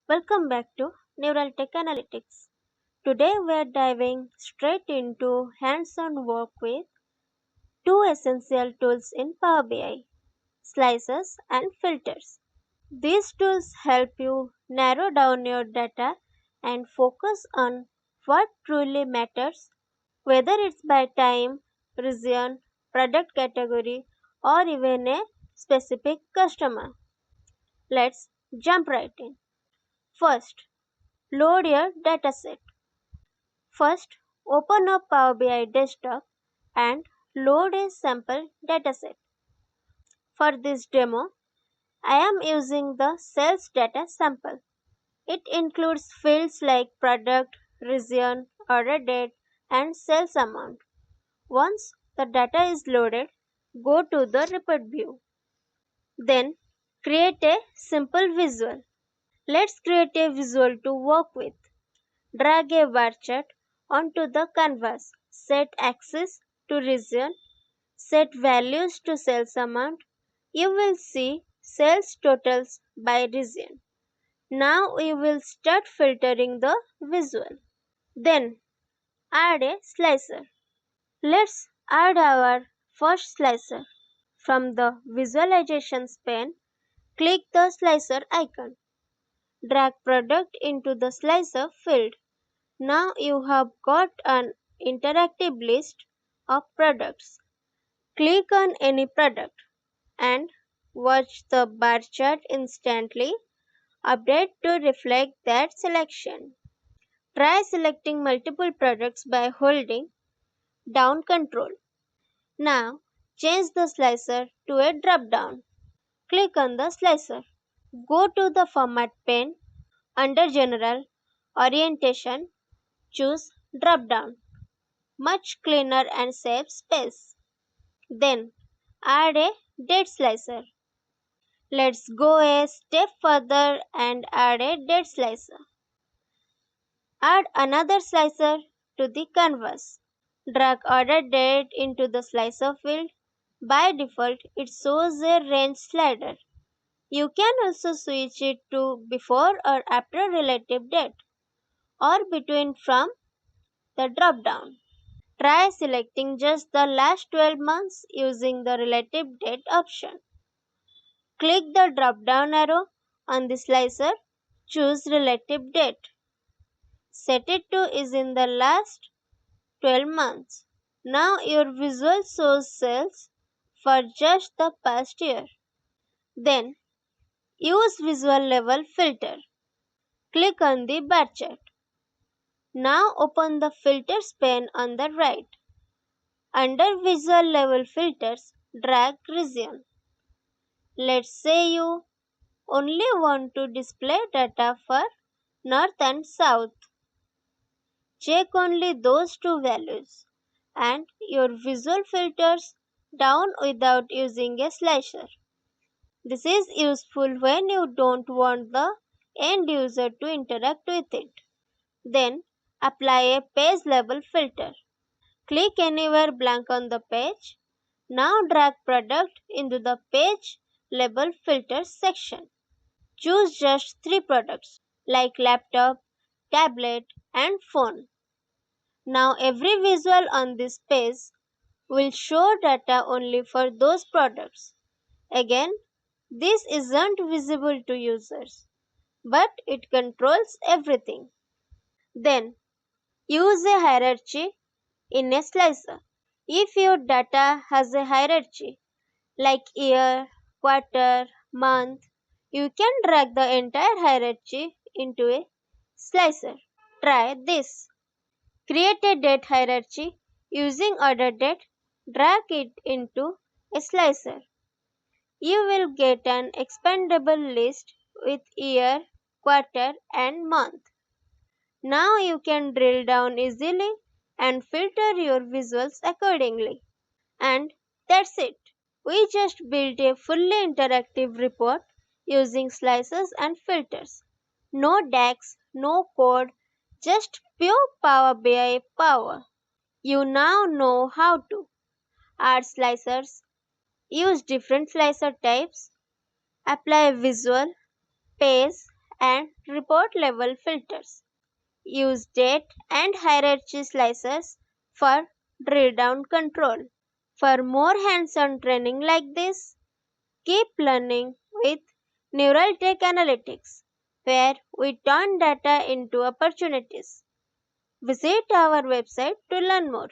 Welcome back to NeuralTech Analytics. Today we are diving straight into hands-on work with two essential tools in Power BI, slicers and filters. These tools help you narrow down your data and focus on what truly matters, whether it's by time, region, product category, or even a specific customer. Let's jump right in. First, load your dataset. First, open up Power BI Desktop and load a sample dataset. For this demo, I am using the sales data sample. It includes fields like product, region, order date, and sales amount. Once the data is loaded, go to the report view. Then, create a simple visual. Let's create a visual to work with. Drag a bar chart onto the canvas. Set axis to region. Set values to sales amount. You will see sales totals by region. Now we will start filtering the visual. Then add a slicer. Let's add our first slicer. From the visualizations pane, click the slicer icon. Drag product into the slicer field. Now you have got an interactive list of products. Click on any product and watch the bar chart instantly update to reflect that selection. Try selecting multiple products by holding down Control. Now change the slicer to a drop down. Click on the slicer. Go to the Format pane. Under General, Orientation, choose drop down. Much cleaner and saves space. Then add a date slicer. Let's go a step further and add a date slicer. Add another slicer to the canvas. Drag order date into the slicer field. By default, it shows a range slider. You can also switch it to before or after relative date or between from the drop down. Try selecting just the last 12 months using the relative date option. Click the drop down arrow on the slicer, choose relative date. Set it to is in the last 12 months. Now your visual shows sales for just the past year. Then use visual level filter. Click on the bar chart. Now open the filters pane on the right. Under visual level filters, drag region. Let's say you only want to display data for North and South. Check only those two values and your visual filters down without using a slicer. This is useful when you don't want the end user to interact with it. Then apply a page level filter. Click anywhere blank on the page. Now drag product into the page label filters section. Choose just 3 products like laptop, tablet and phone. Now every visual on this page will show data only for those products. Again, this isn't visible to users, but it controls everything. Then use a hierarchy in a slicer. If your data has a hierarchy like year, quarter, month, you can drag the entire hierarchy into a slicer. Try this. Create a date hierarchy using order date, drag it into a slicer. You will get an expandable list with year, quarter, and month. Now you can drill down easily and filter your visuals accordingly. And that's it. We just built a fully interactive report using slices and filters. No DAX, no code, just pure Power BI power. You now know how to add slicers, use different slicer types, apply visual, page, and report level filters. Use date and hierarchy slices for drill-down control. For more hands-on training like this, keep learning with NeuralTech Analytics, where we turn data into opportunities. Visit our website to learn more.